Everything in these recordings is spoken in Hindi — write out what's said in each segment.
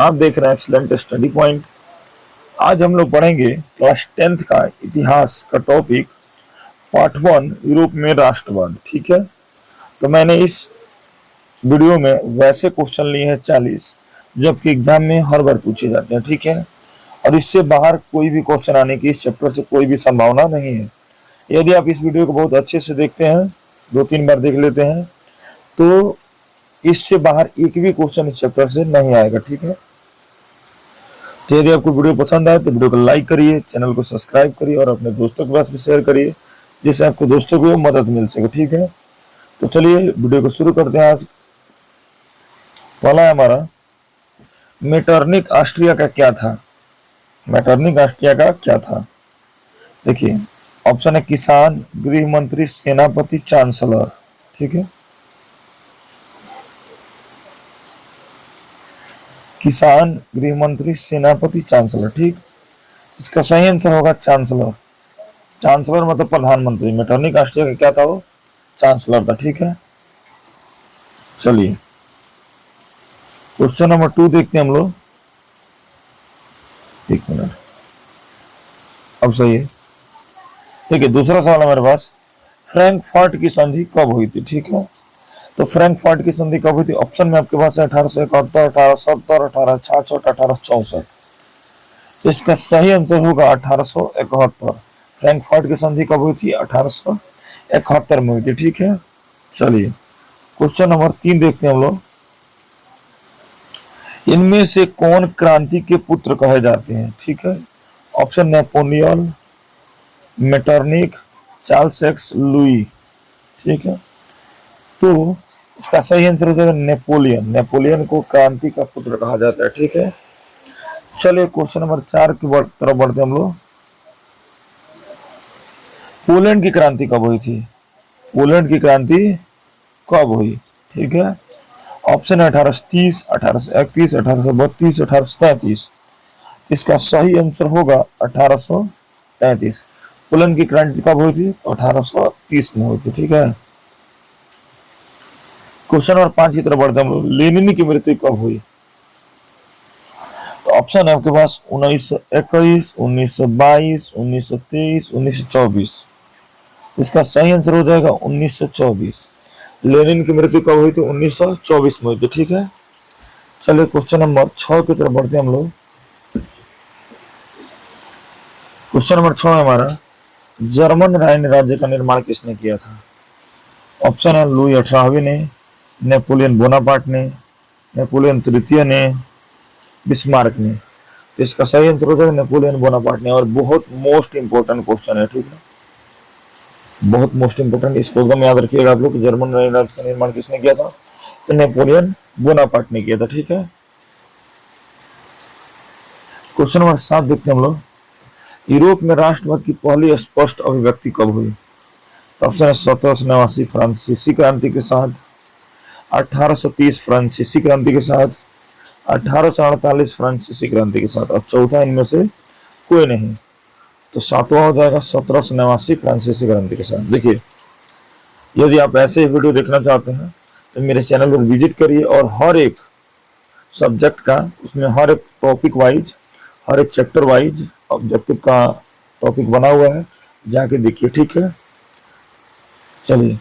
आप देख रहे हैं एक्सीलेंट स्टडी पॉइंट। आज हम लोग पढ़ेंगे क्लास 10th का इतिहास का टॉपिक पार्ट 1 यूरोप में राष्ट्रवाद। ठीक है, तो मैंने इस वीडियो में वैसे क्वेश्चन लिए हैं 40 जबकि एग्जाम में हर बार पूछे जाते हैं। ठीक है, और इससे बाहर कोई भी क्वेश्चन आने की इस चैप्टर से कोई भी संभावना नहीं है। यदि आप इस वीडियो को बहुत अच्छे से देखते हैं, 2-3 बार देख लेते हैं, तो इससे बाहर एक भी क्वेश्चन इस चैप्टर से नहीं आएगा। ठीक है, तो यदि आपको वीडियो पसंद आए तो वीडियो को लाइक करिए, चैनल को सब्सक्राइब करिए और अपने दोस्तों के पास भी शेयर करिए जिससे आपको दोस्तों को मदद मिल सके। ठीक है, तो चलिए वीडियो को शुरू करते हैं। आज पहला है हमारा मेटरनिक ऑस्ट्रिया का क्या था। मेटरनिक ऑस्ट्रिया का क्या था? देखिए, ऑप्शन है किसान, गृह मंत्री, सेनापति, चांसलर। ठीक है, किसान, गृह मंत्री, सेनापति, चांसलर। ठीक, इसका सही आंसर होगा चांसलर। चांसलर मतलब प्रधानमंत्री। मेटरनिक ऑस्ट्रिया का क्या था? वो चांसलर था। ठीक है, चलिए क्वेश्चन नंबर 2 देखते हैं हम लोग। एक मिनट, अब सही है। ठीक है, दूसरा सवाल हमारे पास, फ्रैंकफर्ट की संधि कब हुई थी? ठीक है, तो फ्रैंकफर्ट की संधि कब हुई थी? ऑप्शन में आपके पास है 1871, 1870, 1866, 1864। इसका सही आंसर होगा 1871। फ्रैंकफर्ट की संधि कब हुई थी? 1871 में हुई थी। ठीक है, चलिए क्वेश्चन नंबर 3 देखते हैं हम लोग। इनमें से कौन क्रांति के पुत्र कहे जाते हैं? ठीक है, option Napoleon, Metternich, Charles x, Louis. ठीक है, तो इसका सही आंसर हो जाएगा नेपोलियन। नेपोलियन को क्रांति का पुत्र कहा जाता है। ठीक है, चलिए क्वेश्चन नंबर 4 की तरफ बढ़ते हम लोग। पोलैंड की क्रांति कब हुई थी? पोलैंड की क्रांति कब हुई? ठीक है, ऑप्शन है 1830, 1831, 1832, 1833। इसका सही आंसर होगा 1833। पोलैंड की क्रांति कब हुई थी? 1830 में हुई थी। ठीक है, क्वेश्चन नंबर 5 की तरफ बढ़ते हम लोग। लेनिन की मृत्यु कब हुई? तो ऑप्शन है आपके पास 1921, 1922, 1923, 1924। इसका सही आंसर हो जाएगा 1924। लेनिन की मृत्यु कब हुई थी? 1924 में हुई थी। ठीक है, चलिए क्वेश्चन नंबर 6 की तरफ बढ़ते हैं हम लोग। क्वेश्चन नंबर 6 है हमारा, जर्मन राइन राज्य का निर्माण किसने किया था? ऑप्शन है लुई 18वीं ने, नेपोलियन बोनापार्ट ने, नेपोलियन तृतीय ने, बिस्मार्क ने। तो इसका सही आंसर हो जाएगा नेपोलियन बोनापार्ट ने। और बहुत मोस्ट इंपोर्टेंट क्वेश्चन है। ठीक है, बहुत मोस्ट इंपोर्टेंट, इसको एकदम याद रखिएगा आप लोग। जर्मन राइन राज्य का निर्माण किसने किया था? तो नेपोलियन बोनापार्ट ने किया था। ठीक है, क्वेश्चन नंबर 7 देखते हैं हम लोग। यूरोप में राष्ट्रवाद की पहली स्पष्ट अभिव्यक्ति कब हुई? ऑप्शन है 1789 फ्रांसीसी क्रांति के साथ, 1830 फ्रांसीसी क्रांति के साथ, 1848 फ्रांसीसी क्रांति के साथ, और चौथा इनमें से कोई नहीं। तो सातवां हो जाएगा 1789 फ्रांसीसी क्रांति के साथ। देखिए, यदि आप ऐसे ही वीडियो देखना चाहते हैं तो मेरे चैनल पर विजिट करिए और हर एक सब्जेक्ट का, उसमें हर एक टॉपिक वाइज, हर एक चैप्टर वाइज ऑब्जेक्टिव का टॉपिक बना हुआ है, जाके देखिए। ठीक है, चलिए,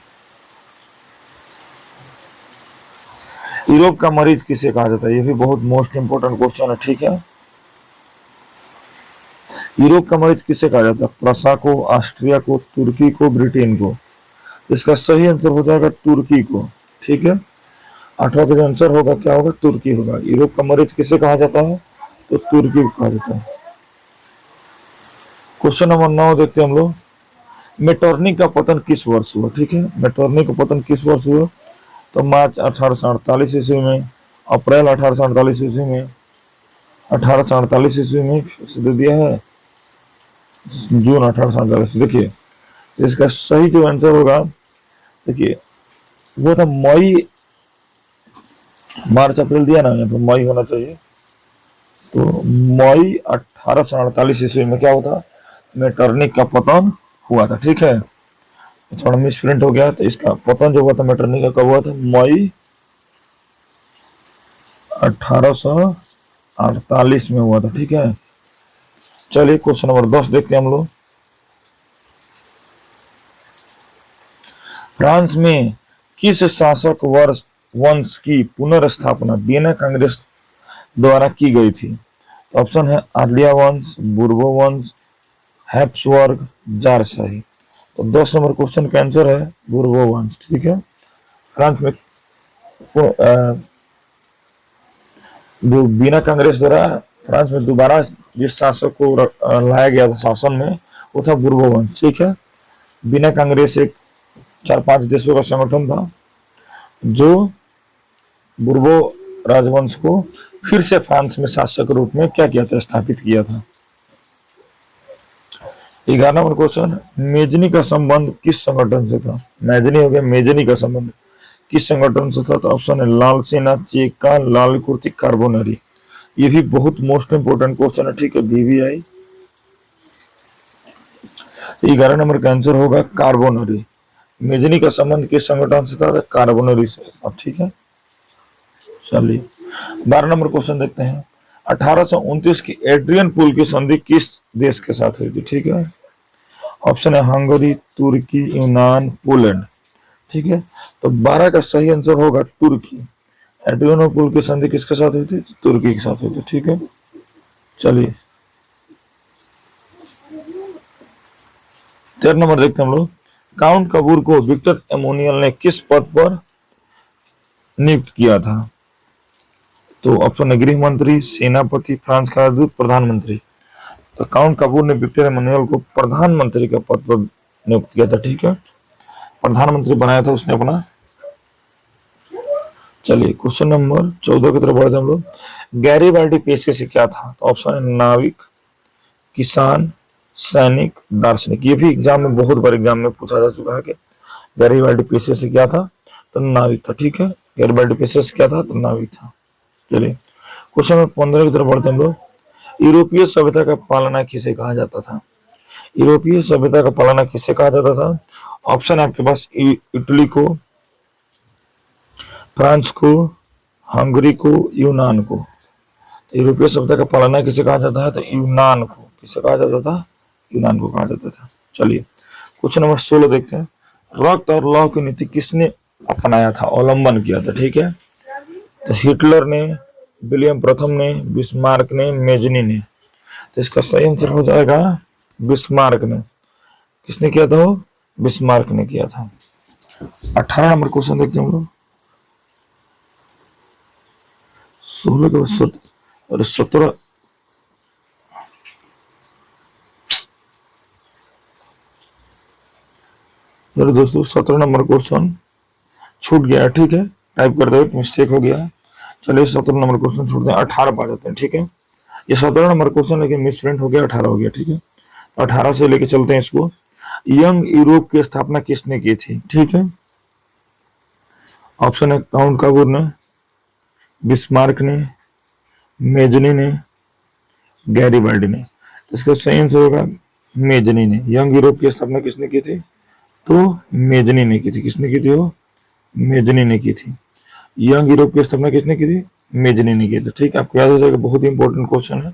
यूरोप का मरीज किसे कहा जाता है? ये भी बहुत मोस्ट इंपोर्टेंट क्वेश्चन है। ठीक है, यूरोप का मरीज किसे कहा जाता है? प्रसा को, ऑस्ट्रिया को, तुर्की को, ब्रिटेन को। इसका सही आंसर हो जाएगा तुर्की को। ठीक है, 8वां का आंसर होगा क्या होगा? तुर्की होगा। यूरोप का मरीज किसे कहा जाता है? तो तुर्की को कहा जाता है। क्वेश्चन नंबर 9 देखते हैं हम लोग। मेटरनिक का पतन किस वर्ष हुआ? ठीक है, मेटरनिक का पतन किस वर्ष हुआ? तो मार्च 1848 ईस्वी में, अप्रैल 1848 ईस्वी में, 1848 ईस्वी में दे दिया है, जून 1848। देखिए, तो इसका सही जो आंसर होगा, देखिए वो था मई, मार्च अप्रैल दिया ना, यहाँ पर मई होना चाहिए। तो मई 1848 ईस्वी में क्या होता? मेटरनिक का पतन हुआ था। ठीक है, थोड़ा मिसप्रिंट हो गया। तो इसका पतन जो हुआ था मेटरनिक का कब हुआ था? मई 1848 1848 में हुआ था। ठीक है, चलिए क्वेश्चन नंबर 10 देखते हैं हम लोग। फ्रांस में किस शासक वर्ष वंश की पुनर्स्थापना वियना कांग्रेस द्वारा की गई थी? ऑप्शन है आर्लिया वंश, बुर्बो वंश, हैप्सबर्ग, जारशाही। तो 10 नंबर क्वेश्चन का आंसर है बुर्बो वंश। ठीक है, फ्रांस में जो वियना कांग्रेस द्वारा फ्रांस में दोबारा जिस शासक को लाया गया था शासन में, वो था बुर्बो वंश। ठीक है, वियना कांग्रेस एक 4-5 देशों का संगठन था जो बुर्बो राजवंश को फिर से फ्रांस में शासक रूप में क्या किया था, स्थापित किया था। 11 नंबर क्वेश्चन, मेजनी का संबंध किस संगठन से था? मेजनी हो गया, मेजनी का संबंध किस संगठन से था? तो ऑप्शन है लाल सेना, चेका, लाल कुर्ती, कार्बोनरी। ये भी बहुत मोस्ट इंपोर्टेंट क्वेश्चन है। ठीक है, बीबीआई। 11 नंबर का आंसर होगा कार्बोनरी। मेजनी का संबंध किस संगठन से था? कार्बोनरी से। अब ठीक है, चलिए 12 नंबर क्वेश्चन देखते हैं। 1829 की एड्रियन पुल की संधि किस देश के साथ हुई थी? ठीक है, ऑप्शन है हंगरी, तुर्की, यूनान, पोलैंड। ठीक है, तो 12 का सही आंसर होगा तुर्की। एड्रियन पुल की संधि किसके साथ हुई थी? तुर्की के साथ हुई थी। ठीक है, चलिए 13 नंबर देखते हैं हम लोग। काउंट कपूर को विक्टर एमोनियल ने किस पद पर नियुक्त किया था? तो ऑप्शन है गृह मंत्री, सेनापति, फ्रांस का राजदूत, प्रधानमंत्री। तो काउंट कपूर ने विक्टर एमोनियल को प्रधानमंत्री के पद पर नियुक्त किया था। ठीक है, प्रधानमंत्री बनाया था उसने अपना। चलिए क्वेश्चन नंबर 14 की तरफ बढ़ते हम लोग। गैरीबाल्डी पेशे से क्या था? तो ऑप्शन है नाविक, किसान, सैनिक, दार्शनिक। ये भी एग्जाम में बहुत बार एग्जाम में पूछा जा चुका है कि गैरीबाल्डी पेशे से क्या था? तो नाविक था। ठीक है, गैरीबाल्डी पेशे से क्या था? तो नाविक था। चलिए क्वेश्चन नंबर 15 की तरफ बढ़ते हम लोग। यूरोपीय सभ्यता का पालना किसे कहा जाता था? यूरोपीय सभ्यता का पालना किसे कहा जाता था? ऑप्शन है आपके पास इटली को, फ्रांस को, हंगरी को, यूनान को। तो यूरोपीय सभ्यता का पालना किसे कहा जाता है? तो यूनान को। किसे कहा जाता था? यूनान को कहा जाता था। चलिए क्वेश्चन नंबर 16 देखते हैं। रक्त और लौह की नीति किसने अपनाया था, अवलंबन किया था? ठीक है, तो हिटलर ने, विलियम प्रथम ने, बिस्मार्क ने, मेजनी ने। तो इसका सही आंसर हो जाएगा बिस्मार्क ने। किसने किया था? वो बिस्मार्क ने किया था। 18 नंबर क्वेश्चन देखते हैं हम लोग। 16 के बाद और 17 मेरे दोस्तों 17 नंबर क्वेश्चन छूट गया है। ठीक है, टाइप करते हुए मिस्टेक हो गया है। चलिए 17 नंबर क्वेश्चन छूटते हैं, 18 पा जाते हैं। ठीक है, ये 17 नंबर क्वेश्चन लेकिन मिस प्रिंट हो गया, 18 हो गया। ठीक है, तो 18 से लेके चलते हैं इसको। यंग यूरोप की स्थापना किसने की थी? ठीक है, ऑप्शन है काउंट कपूर ने, बिस्मार्क ने, मेजनी ने, गैरीबाल्डी ने। तो इसका सही आंसर होगा मेजनी ने। यंग यूरोप की स्थापना किसने की थी? तो मेजनी ने की थी। किसने की थी? वो मेजनी ने की थी। यंग यूरोप की स्थापना किसने की थी? मेजनी ने की थी। ठीक है, आपको याद हो जाएगा, बहुत ही इंपॉर्टेंट क्वेश्चन है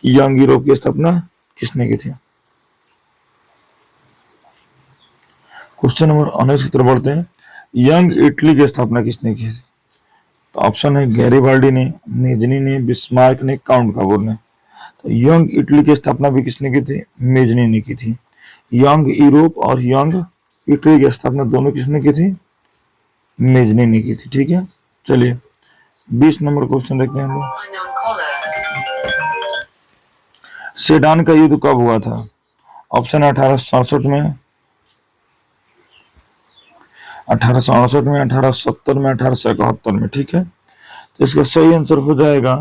कि यंग यूरोप की स्थापना किसने की थी। क्वेश्चन नंबर 19 की तरफ बढ़ते हैं। यंग इटली की स्थापना किसने की थी? तो ऑप्शन है गैरीबाल्डी ने, मेजनी ने, बिस्मार्क ने, काउंट कपूर ने। तो यंग इटली की स्थापना भी किसने की थी? मेजनी ने की थी। यंग यूरोप और यंग इटली की स्थापना दोनों किसने की थी? मेजनी ने की थी। ठीक है, चलिए 20 नंबर क्वेश्चन देखते हैं हम लोग। सेडान का युद्ध कब हुआ था? ऑप्शन है 1867 में, 1868 में, 1870 में, 1871 में। ठीक है, तो इसका सही आंसर हो जाएगा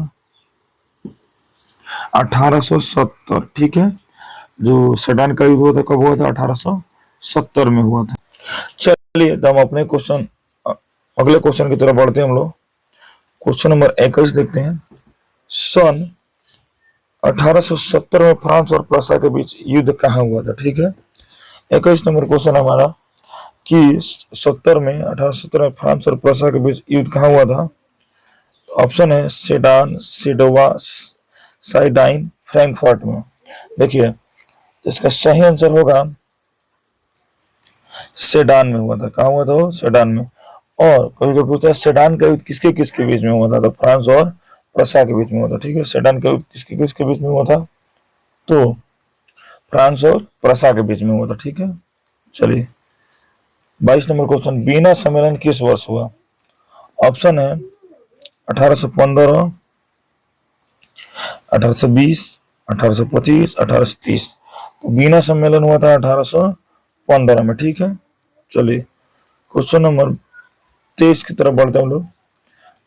1870। ठीक है, जो सेडान का युद्ध हुआ था कब हुआ था? 1870 में हुआ था। चलिए तो हम अपने क्वेश्चन अगले क्वेश्चन की तरफ बढ़ते हैं हम लोग। क्वेश्चन नंबर 21 देखते हैं। सन 1870 में फ्रांस और प्रुसिया के बीच युद्ध कहाँ हुआ था? ठीक है, 21 नंबर क्वेश्चन हमारा कि 1870 में फ्रांस और प्रुसिया के बीच युद्ध कहाँ हुआ था? ऑप्शन है सेडान, सिडोवा, साइडाइन, फ्रैंकफर्ट में। देखिए इसका सही आंसर होगा सेडान में हुआ था। कहा हुआ था वो? सेडान में। और कभी कभी पूछता है सेडान का युद्ध किसके किसके बीच में हुआ था? तो फ्रांस और प्रसा के बीच में हुआ था। ठीक है, सेडान का युद्ध किसके किसके बीच में हुआ था? तो फ्रांस और प्रसा के बीच में हुआ था। ठीक है, चलिए 22 नंबर क्वेश्चन, वीना सम्मेलन किस वर्ष हुआ? ऑप्शन है 1815, 1820, 1825, 1830। तो वीना सम्मेलन हुआ था 1815 में। ठीक है, चलिए क्वेश्चन नंबर 23 की तरफ बढ़ते हैं हम लोग।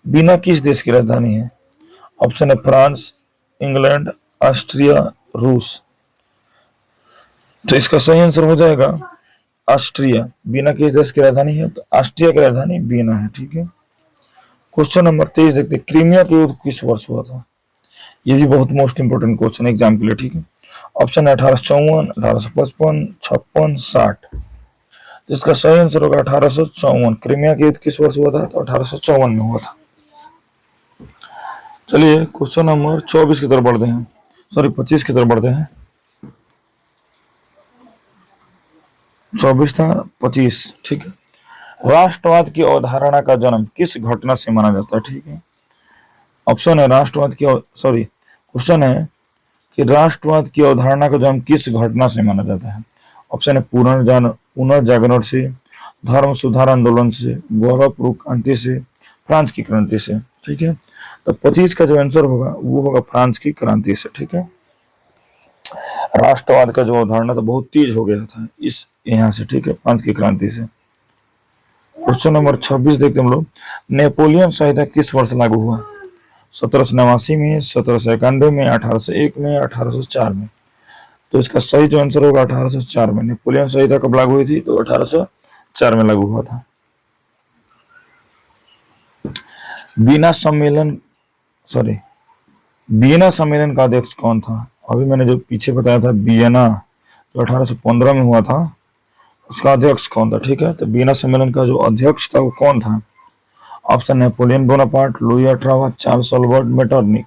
वीना किस देश की राजधानी है? ऑप्शन है फ्रांस, इंग्लैंड, ऑस्ट्रिया, रूस। तो इसका सही आंसर हो जाएगा ऑस्ट्रिया। वीना किस देश की राजधानी है? तो ऑस्ट्रिया की राजधानी वीना है। ठीक है, क्वेश्चन नंबर 23 देखते हैं, क्रीमिया का युद्ध किस वर्ष हुआ था? ये भी बहुत मोस्ट इंपोर्टेंट क्वेश्चन है एग्जाम के लिए। ठीक है, ऑप्शन है 1854, 1855, 56, 60। तो इसका सही आंसर होगा 1854। क्रीमिया का युद्ध किस वर्ष हुआ था? तो 1854 में हुआ था। चलिए क्वेश्चन नंबर 24 की तरफ बढ़ते हैं, सॉरी 25 की तरफ बढ़ते हैं। 24 था, 25। ठीक है, राष्ट्रवाद की अवधारणा का जन्म किस घटना से माना जाता है? ठीक है, ऑप्शन है राष्ट्रवाद की, सॉरी क्वेश्चन है कि राष्ट्रवाद की अवधारणा का जन्म किस घटना से माना जाता है? ऑप्शन है पुनर्जागरण से, धर्म सुधार आंदोलन से, गौरवपूर्व क्रांति से, फ्रांस की क्रांति से। ठीक है, तो 25 का जो आंसर होगा वो होगा फ्रांस की क्रांति से। ठीक है, राष्ट्रवाद का जो अवधारणा था बहुत तेज हो गया था इस यहाँ से। ठीक है, फ्रांस की क्रांति से। क्वेश्चन नंबर 26 देखते हम लोग, नेपोलियन संहिता किस वर्ष लागू हुआ? 1789 में, 1791 में, 1801 में, 1804 में। तो इसका सही जो आंसर होगा 1804 में। नेपोलियन संहिता कब लागू हुई थी? तो 1804 में लागू हुआ था। वीना सम्मेलन, सॉरी वियना सम्मेलन का अध्यक्ष कौन था? अभी मैंने जो पीछे बताया था वियना जो 1815 में हुआ था, उसका अध्यक्ष कौन था? ठीक है, तो वियना सम्मेलन का जो अध्यक्ष था वो कौन था? ऑप्शन नेपोलियन बोनापार्ट, लुई 18वां, चार्ल्स अल्बर्ट, मेटरनिक।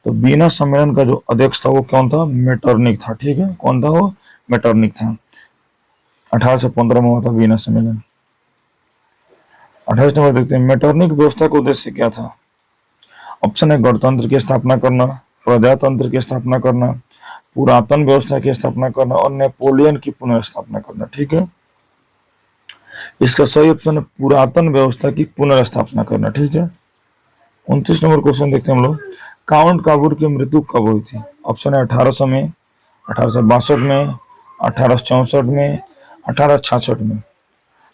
तो वियना सम्मेलन का जो अध्यक्ष था वो कौन था? मेटरनिक था। ठीक है, कौन था वो? मेटरनिक था। 1815 में हुआ था वियना सम्मेलन। 28 नंबर देखते हैं, मेटरनिक व्यवस्था का उद्देश्य क्या था? ऑप्शन है गणतंत्र की स्थापना करना, प्रजातंत्र की स्थापना करना, पुरातन व्यवस्था की स्थापना करना और नेपोलियन की पुनर्स्थापना करना। ठीक है, इसका सही ऑप्शन है पुरातन व्यवस्था की पुनर्स्थापना करना। ठीक है, 29 नंबर क्वेश्चन देखते हैं हम लोग, काउंट काबूर की मृत्यु कब हुई थी? ऑप्शन है 1800 में, 1862 में, 1864 में, 1866 में।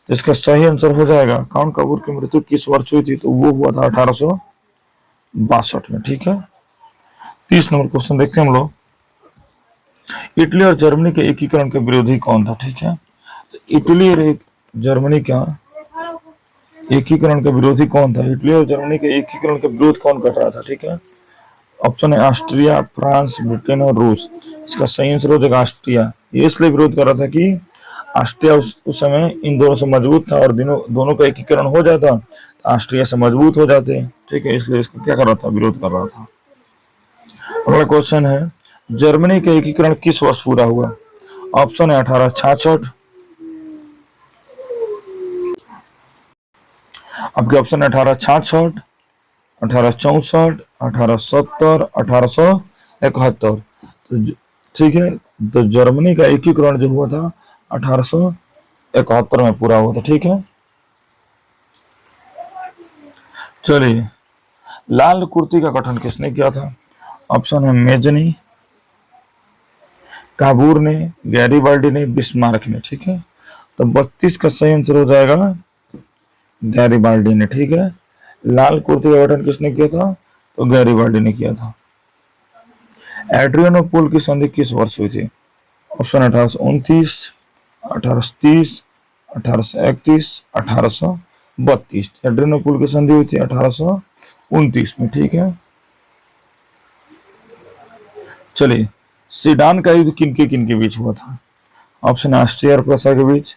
तो इसका सही आंसर हो जाएगा काउंट काबूर की मृत्यु किस वर्ष हुई थी? तो वो हुआ था 1862 में। ठीक है, 30 नंबर क्वेश्चन देखते हैं हम लोग, इटली और जर्मनी के एकीकरण के विरोधी कौन था? ठीक है, तो इटली और जर्मनी का एकीकरण का विरोधी कौन था? इटली और जर्मनी के एकीकरण का विरोध कौन कर रहा था? ठीक है, ऑप्शन है ऑस्ट्रिया, फ्रांस, ब्रिटेन और रूस। इसका सही आंसर हो जाएगा ऑस्ट्रिया। ये इसलिए विरोध कर रहा था कि ऑस्ट्रिया उस समय इन दोनों से मजबूत था और दोनों का एकीकरण हो जाता तो ऑस्ट्रिया से मजबूत हो जाते। ठीक है, इसलिए इसको क्या कर रहा था? विरोध कर रहा था। अगला क्वेश्चन है, जर्मनी का एकीकरण किस वर्ष पूरा हुआ? ऑप्शन है 1866, आपके ऑप्शन है 1866, 1864, 1870, 1871। तो ठीक है, तो जर्मनी का एकीकरण जो हुआ था 1871 में पूरा हुआ था। ठीक है, चलिए लाल कुर्ती का गठन किसने किया था? ऑप्शन है मेजनी, काबूर ने, गैरीबाल्डी ने, बिस्मार्क ने। ठीक है, तो 32 का सही आंसर हो जाएगा गैरीबाल्डी ने। ठीक है, लाल कुर्ती का गठन किसने किया था? तो गैरीबाल्डी ने किया था। एड्रियानोपोल की संधि किस वर्ष हुई थी? ऑप्शन 1829, 1830, 1831, 1832। एड्रियानोपोल की संधि हुई थी 1829 में। ठीक है, चलिए सीडान का युद्ध किनके बीच हुआ था? ऑप्शन ऑस्ट्रिया और प्रुसिया के बीच,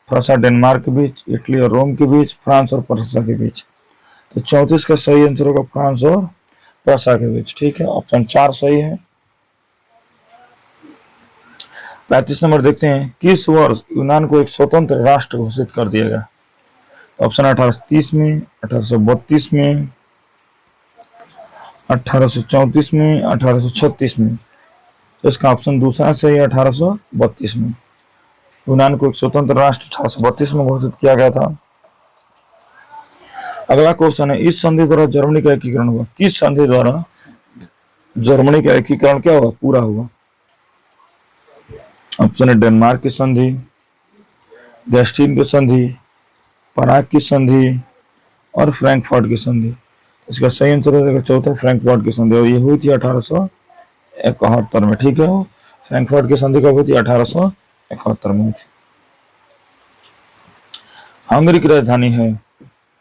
प्रुसिया डेनमार्क के बीच, इटली और रोम के बीच, फ्रांस और प्रुसिया के बीच। तो 34 का सही आंसर होगा फ्रांस और प्रसा के बीच। ठीक है, ऑप्शन 4 सही है। 35 नंबर देखते हैं, किस वर्ष यूनान को एक स्वतंत्र राष्ट्र घोषित कर दिया गया? ऑप्शन 1830 में, 1832 में, 1834 में, 1836 में। तो इसका ऑप्शन दूसरा सही है, 1832 में। यूनान को एक स्वतंत्र राष्ट्र 1832 में घोषित किया गया था। अगला क्वेश्चन है, इस संधि द्वारा जर्मनी का एकीकरण हुआ? किस संधि द्वारा जर्मनी का एकीकरण क्या हुआ, पूरा हुआ? ऑप्शन है डेनमार्क की संधि, गैस्टीन की संधि, पराग की संधि और फ्रैंकफर्ट की संधि। इसका सही आंसर हो जाएगा चौथा, फ्रैंकफर्ट की संधि, और ये हुई थी 1871 में। ठीक है, फ्रैंकफर्ट की संधि कब हुई थी? 1871 में हुई थी। हंगरी की राजधानी है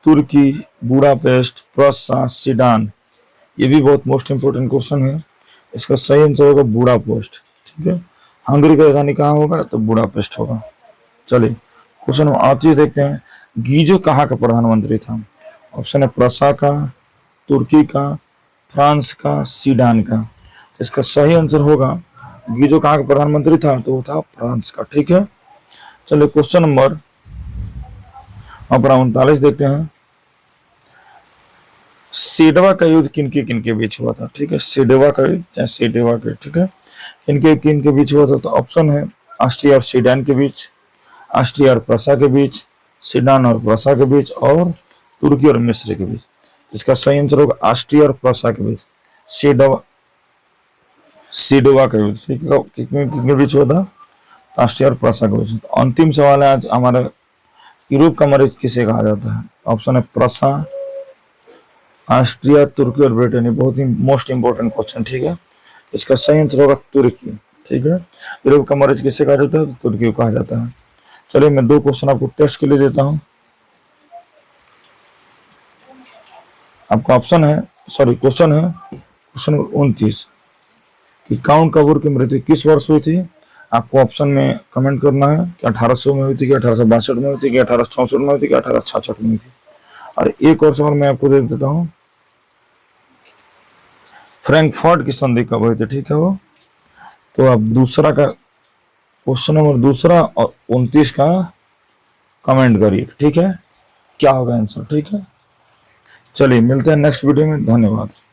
तुर्की, बुडापेस्ट, प्रसा, सिडान। ये भी बहुत मोस्ट इंपोर्टेंट क्वेश्चन है। इसका सही आंसर होगा बुडापेस्ट। ठीक है, हंगरी की राजधानी कहाँ होगा? तो बुडापेस्ट होगा। चलिए क्वेश्चन नंबर 38 देखते हैं, गीजो कहाँ का प्रधानमंत्री था? ऑप्शन है प्रसा का, तुर्की का, फ्रांस का, सीडान का। इसका सही आंसर होगा, गीजो कहाँ का प्रधानमंत्री था? तो वो था फ्रांस का। ठीक है, चलिए क्वेश्चन नंबर 39 देखते हैं, सेडवा का युद्ध किनके बीच हुआ था? ठीक है, सेडवा का युद्ध, चाहे सेडवा का, ठीक है, किनके बीच हुआ था? तो ऑप्शन है ऑस्ट्रिया और सीडान के बीच, ऑस्ट्रिया और प्रसा के बीच, सीडान और प्रसा के बीच, और तुर्की और मिस्र के बीच। इसका सही आंसर होगा ऑस्ट्रिया और प्रसा के बीच, सेडवा का युद्ध। ठीक है, कितने बीच हुआ था? ऑस्ट्रिया और प्रसा के बीच। अंतिम सवाल है आज हमारा, यूरोप का मरीज किसे कहा जाता है? ऑप्शन है प्रसा, ऑस्ट्रिया, तुर्की और ब्रिटेन। बहुत ही मोस्ट इंपोर्टेंट क्वेश्चन। ठीक है, इसका सही आंसर होगा तुर्की। ठीक है, यूरोप का मरीज किसे कहा जाता है? तो तुर्की को कहा जाता है। चलिए मैं 2 क्वेश्चन आपको टेस्ट के लिए देता हूं। आपका ऑप्शन है, सॉरी क्वेश्चन है, क्वेश्चन 29 कि काउंट कपूर की मृत्यु किस वर्ष हुई थी? आपको ऑप्शन में कमेंट करना है कि 1800 में हुई थी, कि 1862 में हुई थी, कि 1864 में हुई थी, कि 1866 में हुई थी। और एक और सवाल मैं आपको दे देता हूँ, फ्रैंकफर्ट की संधि कब हुई थी? ठीक है, वो तो आप दूसरा का क्वेश्चन नंबर दूसरा और 29 का कमेंट करिए। ठीक है, क्या होगा आंसर? ठीक है, चलिए मिलते हैं नेक्स्ट वीडियो में। धन्यवाद।